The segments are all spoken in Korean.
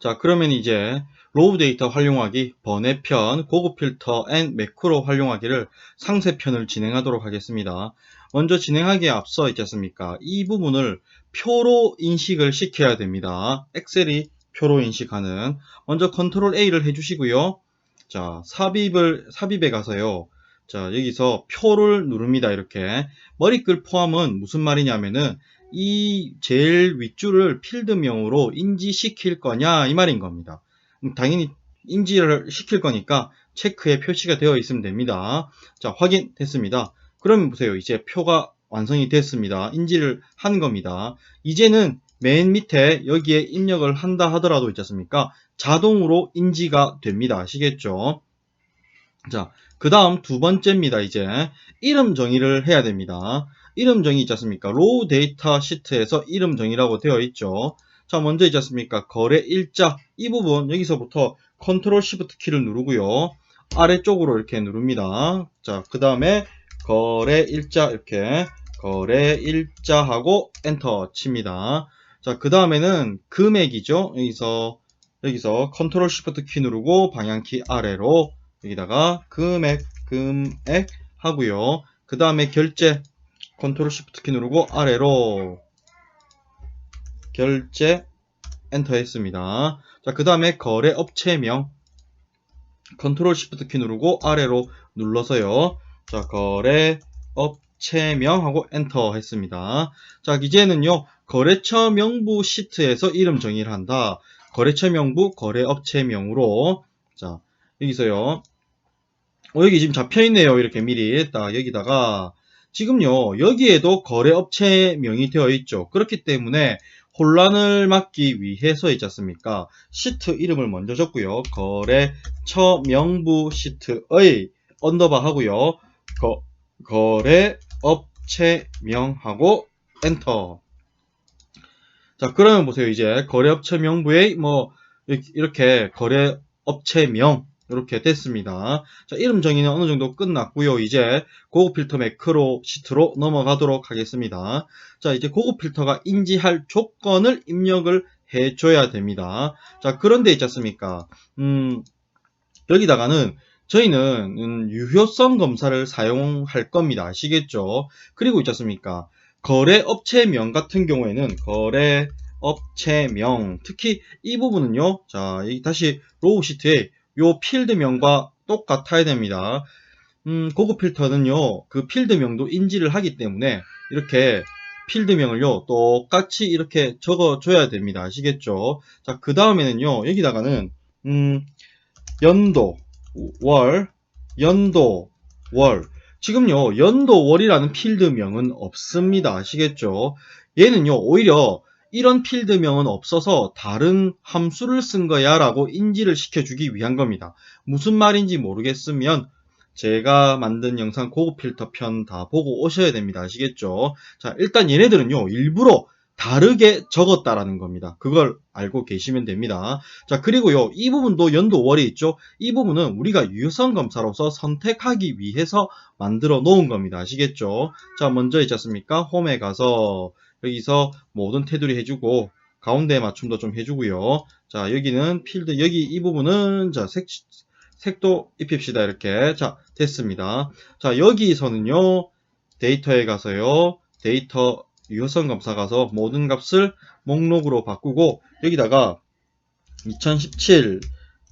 자, 그러면 이제 로우 데이터 활용하기, 번외편, 고급 필터 앤 매크로 활용하기를 상세편을 진행하도록 하겠습니다. 먼저 진행하기에 앞서 있지 않습니까? 이 부분을 표로 인식을 시켜야 됩니다. 엑셀이 표로 인식하는. 먼저 컨트롤 A를 해주시고요. 자, 삽입에 가서요. 자, 여기서 표를 누릅니다. 이렇게. 머리글 포함은 무슨 말이냐면은 이 제일 윗줄을 필드명으로 인지시킬 거냐 이 말인 겁니다. 당연히 인지를 시킬 거니까 체크에 표시가 되어 있으면 됩니다. 자, 확인됐습니다. 그러면 보세요. 이제 표가 완성이 됐습니다. 인지를 한 겁니다. 이제는 맨 밑에 여기에 입력을 한다 하더라도 있지 않습니까? 자동으로 인지가 됩니다. 아시겠죠? 자, 그 다음 두 번째입니다. 이제 이름 정의를 해야 됩니다. 이름 정의 있지 않습니까? 로우 데이터 시트에서 이름 정의라고 되어 있죠. 자, 먼저 있지 않습니까? 거래 일자 이 부분 여기서부터 컨트롤 시프트 키를 누르고요. 아래쪽으로 이렇게 누릅니다. 자, 그 다음에 거래 일자 이렇게 거래 일자 하고 엔터 칩니다. 자, 그 다음에는 금액이죠. 여기서 컨트롤 시프트 키 누르고 방향키 아래로 여기다가 금액 하고요. 그 다음에 결제 컨트롤 시프트 키 누르고 아래로 결제 엔터 했습니다. 자, 그 다음에 거래 업체명 컨트롤 시프트 키 누르고 아래로 눌러서요. 자, 거래 업체명 하고 엔터 했습니다. 자, 이제는요. 거래처 명부 시트에서 이름 정의를 한다. 거래처 명부 거래업체명으로 자, 여기서요. 여기 지금 잡혀있네요. 이렇게 미리 딱 여기다가 지금요. 여기에도 거래업체명이 되어 있죠. 그렇기 때문에 혼란을 막기 위해서 있지 않습니까? 시트 이름을 먼저 적고요. 거래처 명부 시트의 언더바 하고요. 거래업체명하고 엔터. 자, 그러면 보세요. 이제 거래업체 명부에 이렇게 거래업체명 이렇게 됐습니다. 자, 이름 정의는 어느 정도 끝났고요. 이제 고급 필터 매크로 시트로 넘어가도록 하겠습니다. 자, 이제 고급 필터가 인지할 조건을 입력을 해줘야 됩니다. 자, 그런데 있지 않습니까? 여기다가는 저희는 유효성 검사를 사용할 겁니다. 아시겠죠? 그리고 있지 않습니까? 거래업체명 같은 경우에는 거래업체명 특히 이 부분은요. 자, 다시 로우 시트에 요 필드명과 똑같아야 됩니다. 고급 필터는요. 그 필드명도 인지를 하기 때문에 이렇게 필드명을요. 똑같이 이렇게 적어줘야 됩니다. 아시겠죠? 자, 그 다음에는요. 여기다가는 연도, 월, 연도, 월. 지금요, 연도, 월이라는 필드명은 없습니다. 아시겠죠? 얘는요, 오히려 이런 필드명은 없어서 다른 함수를 쓴 거야 라고 인지를 시켜주기 위한 겁니다. 무슨 말인지 모르겠으면 제가 만든 영상 고급 필터 편 다 보고 오셔야 됩니다. 아시겠죠? 자, 일단 얘네들은요, 일부러 다르게 적었다라는 겁니다. 그걸 알고 계시면 됩니다. 자, 그리고요, 이 부분도 연도 월이 있죠? 이 부분은 우리가 유효성 검사로서 선택하기 위해서 만들어 놓은 겁니다. 아시겠죠? 자, 먼저 있지 않습니까? 홈에 가서 여기서 모든 테두리 해주고 가운데 맞춤도 좀 해주고요. 자, 여기는 필드, 여기 이 부분은 자, 색도 입힙시다. 이렇게. 자, 됐습니다. 자, 여기서는요, 데이터에 가서요, 데이터 유효성 검사 가서 모든 값을 목록으로 바꾸고 여기다가 2017,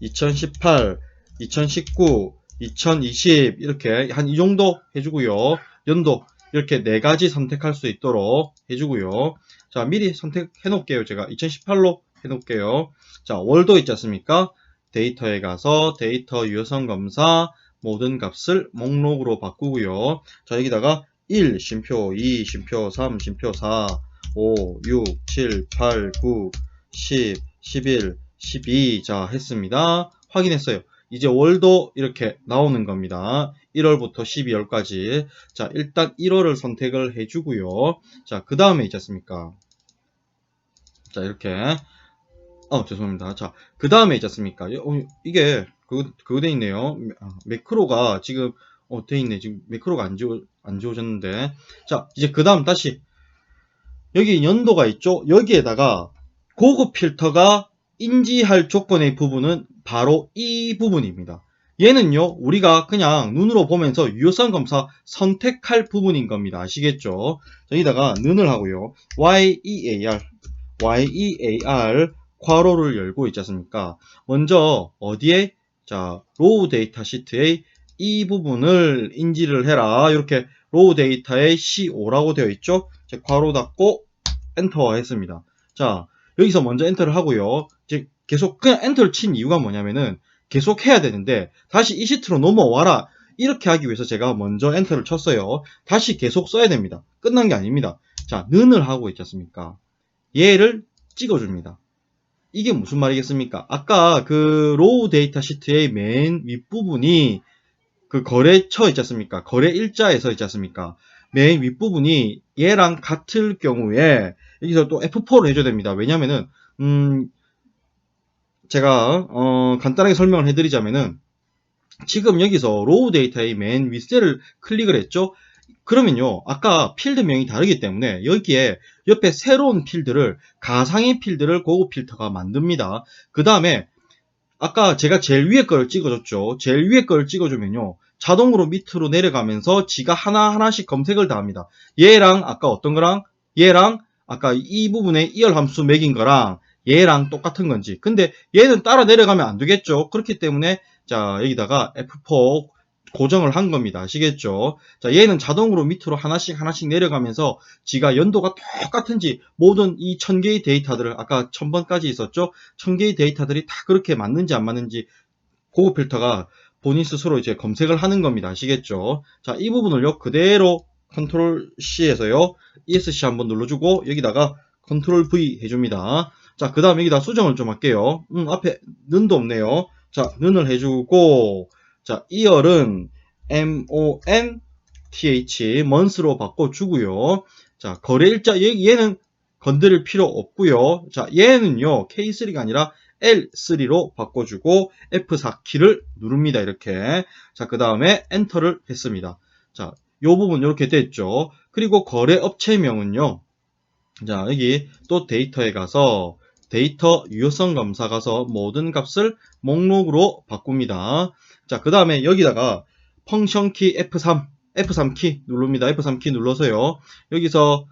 2018, 2019, 2020 이렇게 한 이 정도 해주고요. 연도 이렇게 4가지 선택할 수 있도록 해주고요. 자, 미리 선택해 놓을게요. 제가 2018로 해 놓을게요. 자, 월도 있지 않습니까? 데이터에 가서 데이터 유효성 검사 모든 값을 목록으로 바꾸고요. 자, 여기다가 1, 쉼표, 2, 쉼표, 3, 쉼표, 4, 5, 6, 7, 8, 9, 10, 11, 12. 자, 했습니다. 확인했어요. 이제 월도 이렇게 나오는 겁니다. 1월부터 12월까지. 자, 일단 1월을 선택을 해주고요. 자, 그 다음에 있지 않습니까? 자, 이렇게. 죄송합니다. 자, 그 다음에 있지 않습니까? 이게, 그거 돼 있네요. 매크로가 지금, 돼 있네. 지금 매크로가 안 지워졌는데. 자, 이제 그 다음 다시. 여기 연도가 있죠? 여기에다가 고급 필터가 인지할 조건의 부분은 바로 이 부분입니다. 얘는요, 우리가 그냥 눈으로 보면서 유효성 검사 선택할 부분인 겁니다. 아시겠죠? 여기다가 는을 하고요. year 괄호를 열고 있지 않습니까? 먼저 어디에? 자, 로우 데이터 시트의 이 부분을 인지를 해라. 이렇게 로우 데이터의 C5라고 되어 있죠? 괄호 닫고 엔터 했습니다. 자, 여기서 먼저 엔터를 하고요. 이제 계속 그냥 엔터를 친 이유가 뭐냐면은 계속 해야 되는데 다시 이 시트로 넘어와라. 이렇게 하기 위해서 제가 먼저 엔터를 쳤어요. 다시 계속 써야 됩니다. 끝난 게 아닙니다. 자, 는을 하고 있지 않습니까? 얘를 찍어줍니다. 이게 무슨 말이겠습니까? 아까 그 로우 데이터 시트의 맨 윗부분이 그 거래처 있지 않습니까? 거래 일자에서 있지 않습니까? 맨 윗부분이 얘랑 같을 경우에 여기서 또 F4를 해줘야 됩니다. 왜냐면은 제가 간단하게 설명을 해드리자면은 지금 여기서 로우 데이터의 맨 윗셀을 클릭을 했죠. 그러면요, 아까 필드명이 다르기 때문에 여기에 옆에 새로운 필드를, 가상의 필드를 고급 필터가 만듭니다. 그 다음에 아까 제가 제일 위에 거를 찍어줬죠. 제일 위에 거를 찍어주면요, 자동으로 밑으로 내려가면서 지가 하나하나씩 검색을 다 합니다. 얘랑 아까 어떤 거랑 얘랑 아까 이 부분에 이열 함수 매긴 거랑 얘랑 똑같은 건지. 근데 얘는 따라 내려가면 안 되겠죠. 그렇기 때문에 자, 여기다가 F4 고정을 한 겁니다. 아시겠죠? 자, 얘는 자동으로 밑으로 하나씩 내려가면서 지가 연도가 똑같은지 모든 이 1000개의 데이터들을 아까 1000번까지 있었죠? 1000개의 데이터들이 다 그렇게 맞는지 안 맞는지 고급 필터가 본인 스스로 이제 검색을 하는 겁니다. 아시겠죠? 자, 이 부분을요, 그대로 컨트롤 C에서요, ESC 한번 눌러주고 여기다가 컨트롤 V 해줍니다. 자, 그 다음에 여기다 수정을 좀 할게요. 앞에 는도 없네요. 자, 는을 해주고, 자, 이열은 month, month로 바꿔주고요. 자, 거래일자, 얘는 건드릴 필요 없고요. 자, 얘는요, K3가 아니라 L3로 바꿔주고 F4키를 누릅니다. 이렇게. 자, 그 다음에 엔터를 했습니다. 자, 요 부분 이렇게 됐죠. 그리고 거래업체명은요. 자, 여기 또 데이터에 가서 데이터 유효성 검사 가서 모든 값을 목록으로 바꿉니다. 자, 그 다음에 여기다가 펑션키 F3키 누릅니다. F3키 눌러서요. 여기서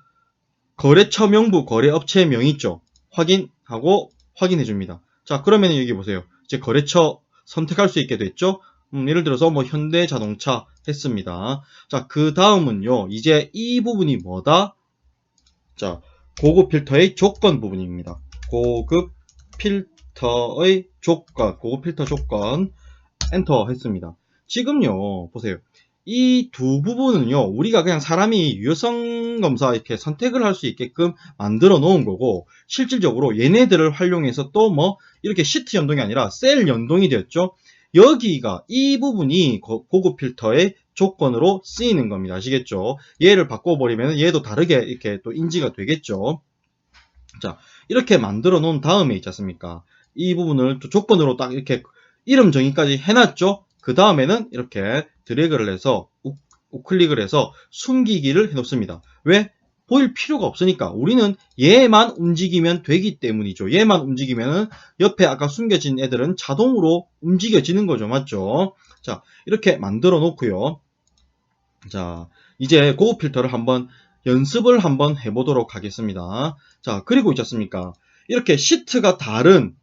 거래처 명부 거래업체 명 있죠. 확인하고 확인해 줍니다. 자, 그러면 여기 보세요. 이제 거래처 선택할 수 있게 됐죠. 예를 들어서 뭐 현대자동차 했습니다. 자, 그 다음은요. 이제 이 부분이 뭐다? 자, 고급 필터의 조건 부분입니다. 고급 필터의 조건, 고급 필터 조건 엔터 했습니다. 지금요, 보세요. 이 두 부분은요, 우리가 그냥 사람이 유효성 검사 이렇게 선택을 할 수 있게끔 만들어 놓은 거고, 실질적으로 얘네들을 활용해서 또 뭐, 이렇게 시트 연동이 아니라 셀 연동이 되었죠. 여기가, 이 부분이 고급 필터의 조건으로 쓰이는 겁니다. 아시겠죠? 얘를 바꿔버리면 얘도 다르게 이렇게 또 인지가 되겠죠. 자, 이렇게 만들어 놓은 다음에 있지 않습니까? 이 부분을 또 조건으로 딱 이렇게 이름 정의까지 해놨죠? 그 다음에는 이렇게 드래그를 해서 우클릭을 해서 숨기기를 해놓습니다. 왜? 보일 필요가 없으니까. 우리는 얘만 움직이면 되기 때문이죠. 얘만 움직이면은 옆에 아까 숨겨진 애들은 자동으로 움직여지는 거죠. 맞죠? 자, 이렇게 만들어 놓고요. 자, 이제 고급 필터를 한번 연습을 한번 해보도록 하겠습니다. 자, 그리고 있지 않습니까? 이렇게 시트가 다른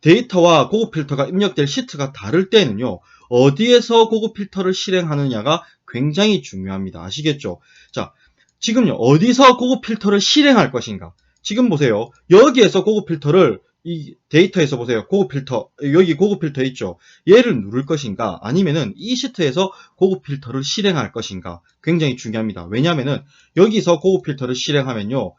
데이터와 고급 필터가 입력될 시트가 다를 때는요, 어디에서 고급 필터를 실행하느냐가 굉장히 중요합니다. 아시겠죠? 자, 지금요, 어디서 고급 필터를 실행할 것인가? 지금 보세요. 여기에서 고급 필터를 이 데이터에서 보세요. 고급 필터, 여기 고급 필터 있죠? 얘를 누를 것인가? 아니면은 이 시트에서 고급 필터를 실행할 것인가? 굉장히 중요합니다. 왜냐면은 여기서 고급 필터를 실행하면요,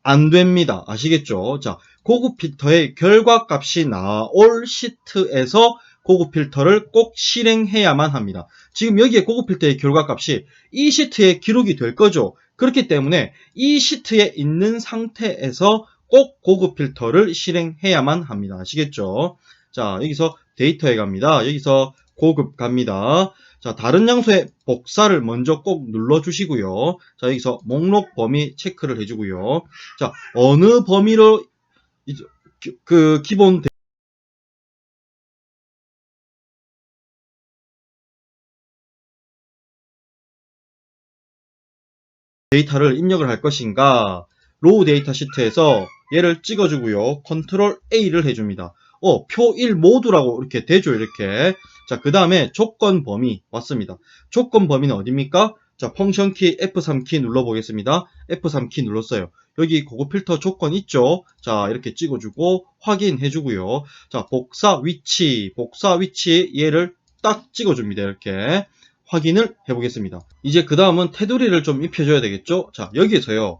안 됩니다. 아시겠죠? 자, 고급 필터의 결과값이 나올 시트에서 고급 필터를 꼭 실행해야만 합니다. 지금 여기에 고급 필터의 결과값이 이 시트에 기록이 될 거죠. 그렇기 때문에 이 시트에 있는 상태에서 꼭 고급 필터를 실행해야만 합니다. 아시겠죠? 자, 여기서 데이터에 갑니다. 여기서 고급 갑니다. 자, 다른 장소에 복사를 먼저 꼭 눌러주시고요. 자, 여기서 목록 범위 체크를 해주고요. 자, 어느 범위로 그 기본 데이터를 입력을 할 것인가, 로우 데이터 시트에서 얘를 찍어주고요. 컨트롤 A를 해줍니다. 표 1 모두라고 이렇게 되죠, 이렇게. 자, 그 다음에 조건 범위 왔습니다. 조건 범위는 어딥니까? 자, 펑션 키 F3 키 눌러보겠습니다. F3 키 눌렀어요. 여기 고급 필터 조건 있죠? 자, 이렇게 찍어주고 확인해주고요. 자, 복사 위치 얘를 딱 찍어줍니다. 이렇게. 확인을 해보겠습니다. 이제 그 다음은 테두리를 좀 입혀줘야 되겠죠? 자, 여기에서요.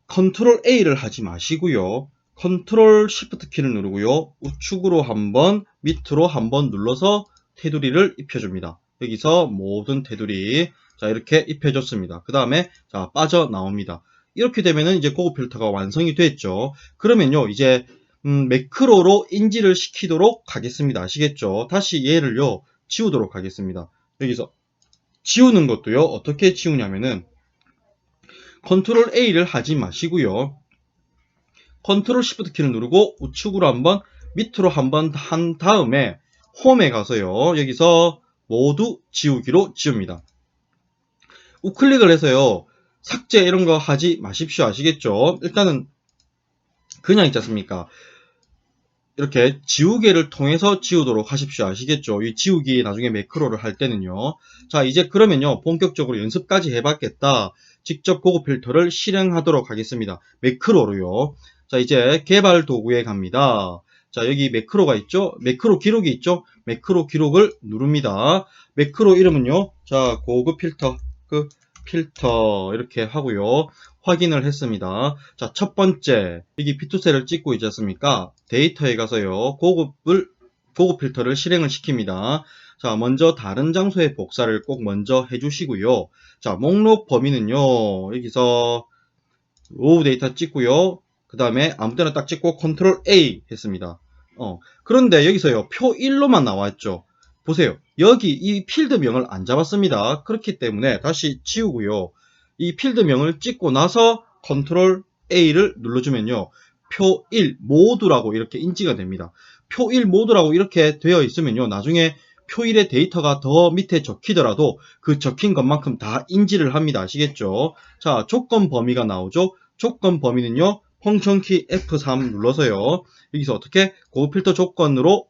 컨트롤 A를 하지 마시고요. 컨트롤 Shift 키를 누르고요. 우측으로 한번, 밑으로 한번 눌러서 테두리를 입혀줍니다. 여기서 모든 테두리, 자, 이렇게 입혀줬습니다. 그 다음에, 자, 빠져나옵니다. 이렇게 되면은 이제 고급 필터가 완성이 됐죠. 그러면요, 이제, 매크로로 인지를 시키도록 하겠습니다. 아시겠죠? 다시 얘를요, 지우도록 하겠습니다. 여기서 지우는 것도요, 어떻게 지우냐면은, 컨트롤 A를 하지 마시고요. 컨트롤 Shift 키를 누르고 우측으로 한번, 밑으로 한번 한 다음에 홈에 가서요. 여기서 모두 지우기로 지웁니다. 우클릭을 해서요. 삭제 이런 거 하지 마십시오. 아시겠죠? 일단은 그냥 있지 않습니까? 이렇게 지우개를 통해서 지우도록 하십시오. 아시겠죠? 이 지우기 나중에 매크로를 할 때는요. 자, 이제 그러면요. 본격적으로 연습까지 해봤겠다. 직접 고급 필터를 실행하도록 하겠습니다. 매크로로요. 자, 이제 개발 도구에 갑니다. 자, 여기 매크로가 있죠? 매크로 기록이 있죠? 매크로 기록을 누릅니다. 매크로 이름은요. 자, 고급 필터, 필터 이렇게 하고요. 확인을 했습니다. 자, 첫 번째, 여기 피투셀을 찍고 있지 않습니까? 데이터에 가서요, 고급 필터를 실행을 시킵니다. 자, 먼저 다른 장소의 복사를 꼭 먼저 해주시고요. 자, 목록 범위는요, 여기서 로우 데이터 찍고요. 그 다음에 아무 때나 딱 찍고 컨트롤 A 했습니다. 그런데 여기서요, 표 1로만 나왔죠. 보세요. 여기 이 필드명을 안 잡았습니다. 그렇기 때문에 다시 지우고요. 이 필드명을 찍고 나서 컨트롤 A를 눌러주면요. 표 1 모두라고 이렇게 인지가 됩니다. 표 1 모두라고 이렇게 되어 있으면요. 나중에 표 1의 데이터가 더 밑에 적히더라도 그 적힌 것만큼 다 인지를 합니다. 아시겠죠? 자, 조건 범위가 나오죠. 조건 범위는요. 펑션 키 F3 눌러서요. 여기서 어떻게 고급 필터 조건으로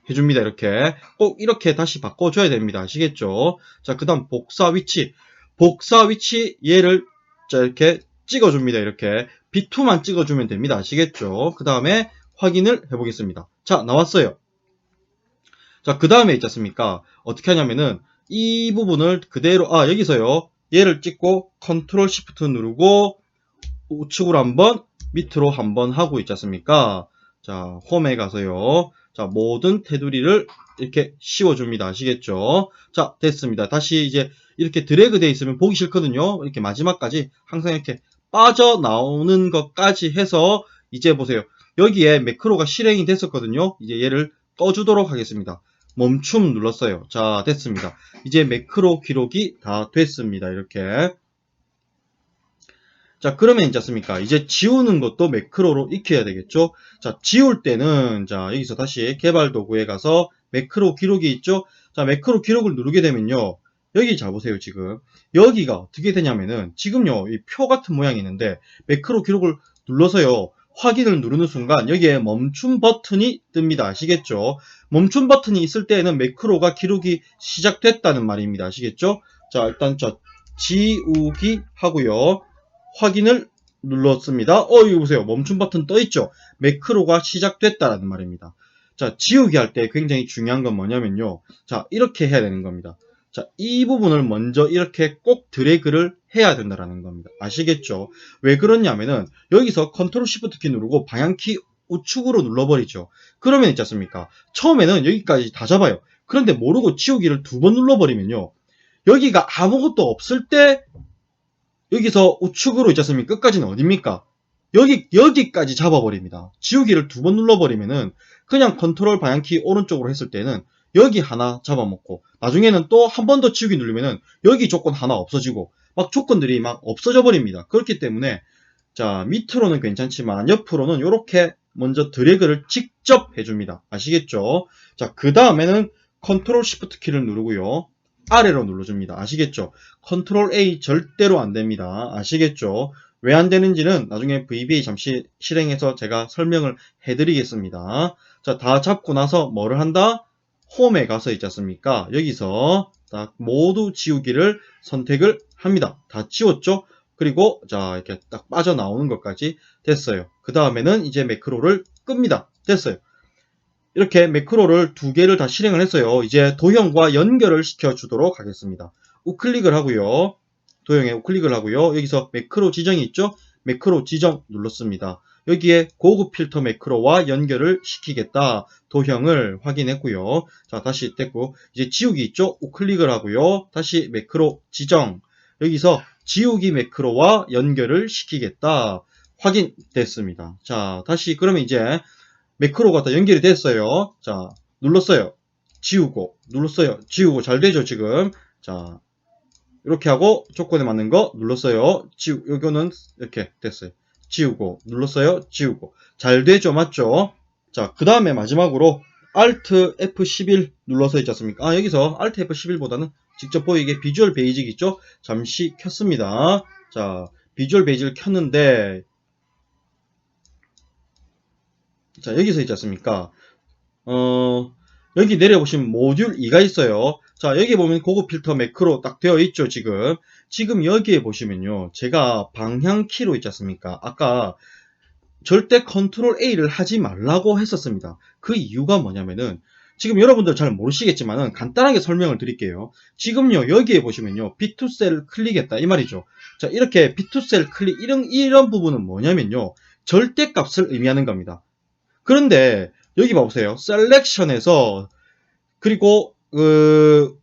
해줍니다. 이렇게 꼭 이렇게 다시 바꿔줘야 됩니다. 아시겠죠? 자, 그 다음 복사 위치 얘를 자 이렇게 찍어줍니다. 이렇게 B2만 찍어주면 됩니다. 아시겠죠? 그 다음에 확인을 해보겠습니다. 자, 나왔어요. 자, 그 다음에 있지 않습니까? 어떻게 하냐면은 이 부분을 그대로 여기서요. 얘를 찍고 컨트롤 시프트 누르고 우측으로 한번 밑으로 한번 하고 있지 않습니까? 자, 홈에 가서요. 자, 모든 테두리를 이렇게 씌워줍니다. 아시겠죠? 자, 됐습니다. 다시 이제 이렇게 드래그 돼 있으면 보기 싫거든요. 이렇게 마지막까지 항상 이렇게 빠져나오는 것까지 해서 이제 보세요. 여기에 매크로가 실행이 됐었거든요. 이제 얘를 꺼주도록 하겠습니다. 멈춤 눌렀어요. 자, 됐습니다. 이제 매크로 기록이 다 됐습니다. 이렇게. 자, 그러면 있지 않습니까? 이제 지우는 것도 매크로로 익혀야 되겠죠? 자, 지울 때는, 자, 여기서 다시 개발 도구에 가서 매크로 기록이 있죠? 자, 매크로 기록을 누르게 되면요. 여기 자 보세요, 지금. 여기가 어떻게 되냐면은, 지금요, 이 표 같은 모양이 있는데, 매크로 기록을 눌러서요, 확인을 누르는 순간, 여기에 멈춤 버튼이 뜹니다. 아시겠죠? 멈춤 버튼이 있을 때에는 매크로가 기록이 시작됐다는 말입니다. 아시겠죠? 자, 일단 지우기 하고요. 확인을 눌렀습니다. 이거 보세요. 멈춤 버튼 떠있죠? 매크로가 시작됐다라는 말입니다. 자, 지우기 할 때 굉장히 중요한 건 뭐냐면요. 자, 이렇게 해야 되는 겁니다. 자, 이 부분을 먼저 이렇게 꼭 드래그를 해야 된다는 겁니다. 아시겠죠? 왜 그러냐면은 여기서 컨트롤 시프트 키 누르고 방향키 우측으로 눌러버리죠. 그러면 있지 않습니까? 처음에는 여기까지 다 잡아요. 그런데 모르고 지우기를 2번 눌러버리면요. 여기가 아무것도 없을 때 여기서 우측으로 있지 않습니까? 끝까지는 어딥니까? 여기까지 잡아버립니다. 지우기를 2번 눌러버리면은 그냥 컨트롤 방향키 오른쪽으로 했을 때는 여기 하나 잡아먹고 나중에는 또 한 번 더 지우기 누르면은 여기 조건 하나 없어지고 막 조건들이 막 없어져 버립니다. 그렇기 때문에 자, 밑으로는 괜찮지만 옆으로는 이렇게 먼저 드래그를 직접 해줍니다. 아시겠죠? 자, 그 다음에는 컨트롤 시프트 키를 누르고요. 아래로 눌러줍니다. 아시겠죠? 컨트롤 A 절대로 안 됩니다. 아시겠죠? 왜 안 되는지는 나중에 VBA 잠시 실행해서 제가 설명을 해드리겠습니다. 자, 다 잡고 나서 뭐를 한다? 홈에 가서 있지 않습니까? 여기서 딱 모두 지우기를 선택을 합니다. 다 지웠죠? 그리고 자, 이렇게 딱 빠져나오는 것까지 됐어요. 그 다음에는 이제 매크로를 끕니다. 됐어요. 이렇게 매크로를 두 개를 다 실행을 했어요. 이제 도형과 연결을 시켜주도록 하겠습니다. 우클릭을 하고요. 도형에 우클릭을 하고요. 여기서 매크로 지정이 있죠? 매크로 지정 눌렀습니다. 여기에 고급 필터 매크로와 연결을 시키겠다. 도형을 확인했고요. 자, 다시 됐고 이제 지우기 있죠? 우클릭을 하고요. 다시 매크로 지정. 여기서 지우기 매크로와 연결을 시키겠다. 확인됐습니다. 자, 다시 그러면 이제 매크로가 다 연결이 됐어요. 자, 눌렀어요. 지우고, 눌렀어요. 지우고, 잘 되죠, 지금. 자, 이렇게 하고, 조건에 맞는 거 눌렀어요. 요거는 이렇게 됐어요. 지우고, 눌렀어요. 지우고. 잘 되죠, 맞죠? 자, 그 다음에 마지막으로, Alt F11 눌러서 있지 않습니까? 아, 여기서 Alt F11보다는 직접 보이게 비주얼 베이직 있죠? 잠시 켰습니다. 자, 비주얼 베이직을 켰는데, 자, 여기서 있지 않습니까? 여기 내려보시면 모듈 2가 있어요. 자, 여기 보면 고급 필터 매크로 딱 되어 있죠, 지금. 지금 여기에 보시면요. 제가 방향키로 있지 않습니까? 아까 절대 컨트롤 A를 하지 말라고 했었습니다. 그 이유가 뭐냐면은, 지금 여러분들 잘 모르시겠지만은 간단하게 설명을 드릴게요. 지금요, 여기에 보시면요. B2셀을 클릭했다. 이 말이죠. 자, 이렇게 B2셀 클릭, 이런 부분은 뭐냐면요. 절대값을 의미하는 겁니다. 그런데 여기 봐보세요. 셀렉션에서 그리고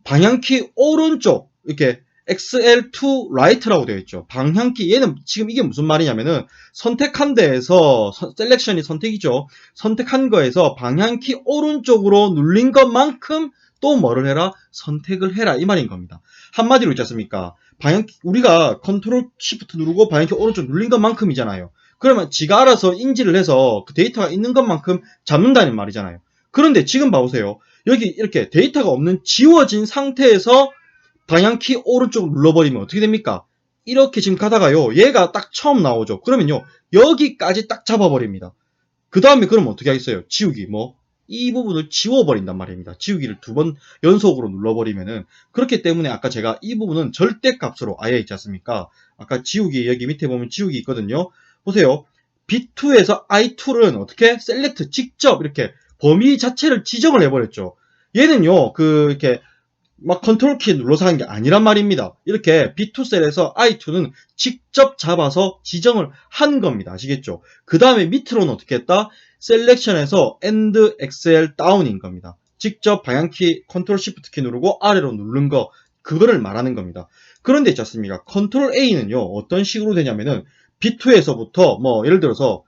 방향키 오른쪽 이렇게 XL2 right라고 되어 있죠. 방향키 얘는 지금 이게 무슨 말이냐면은 선택한 데에서 셀렉션이 선택이죠. 선택한 거에서 방향키 오른쪽으로 눌린 것만큼 또 뭐를 해라? 선택을 해라 이 말인 겁니다. 한마디로 있지 않습니까? 방향키 우리가 컨트롤 시프트 누르고 방향키 오른쪽 눌린 것만큼이잖아요. 그러면 지가 알아서 인지를 해서 그 데이터가 있는 것만큼 잡는다는 말이잖아요. 그런데 지금 봐보세요. 여기 이렇게 데이터가 없는 지워진 상태에서 방향키 오른쪽 눌러버리면 어떻게 됩니까? 이렇게 지금 가다가요. 얘가 딱 처음 나오죠. 그러면요. 여기까지 딱 잡아버립니다. 그 다음에 그럼 어떻게 하겠어요? 지우기 이 부분을 지워버린단 말입니다. 지우기를 2번 연속으로 눌러버리면은 그렇기 때문에 아까 제가 이 부분은 절대값으로 아예 있지 않습니까? 아까 지우기 여기 밑에 보면 지우기 있거든요. 보세요. B2에서 I2는 어떻게? 셀렉트 직접 이렇게 범위 자체를 지정을 해버렸죠. 얘는요, 이렇게 막 컨트롤 키 눌러서 하는 게 아니란 말입니다. 이렇게 B2 셀에서 I2는 직접 잡아서 지정을 한 겁니다. 아시겠죠? 그 다음에 밑으로는 어떻게 했다? 셀렉션에서 End XL Down인 겁니다. 직접 방향키 컨트롤 시프트 키 누르고 아래로 누른 거, 그거를 말하는 겁니다. 그런데 있지 않습니까? 컨트롤 A는요, 어떤 식으로 되냐면은 B2에서부터 예를 들어서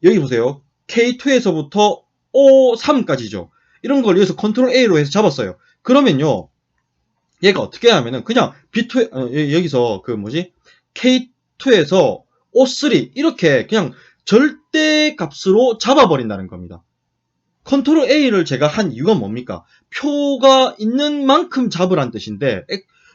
여기 보세요. K2에서부터 O3까지죠. 이런 걸 여기서 컨트롤 A로 해서 잡았어요. 그러면요. 얘가 어떻게 하면은 그냥 B2 여기서 K2에서 O3 이렇게 그냥 절대 값으로 잡아버린다는 겁니다. 컨트롤 A를 제가 한 이유가 뭡니까? 표가 있는 만큼 잡으란 뜻인데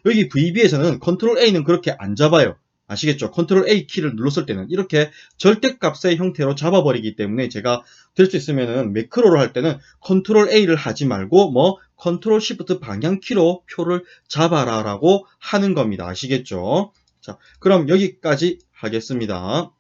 여기 VB에서는 컨트롤 A는 그렇게 안 잡아요. 아시겠죠? 컨트롤 A 키를 눌렀을 때는 이렇게 절대값의 형태로 잡아버리기 때문에 제가 될 수 있으면은 매크로를 할 때는 컨트롤 A를 하지 말고 컨트롤 시프트 방향키로 표를 잡아라 라고 하는 겁니다. 아시겠죠? 자, 그럼 여기까지 하겠습니다.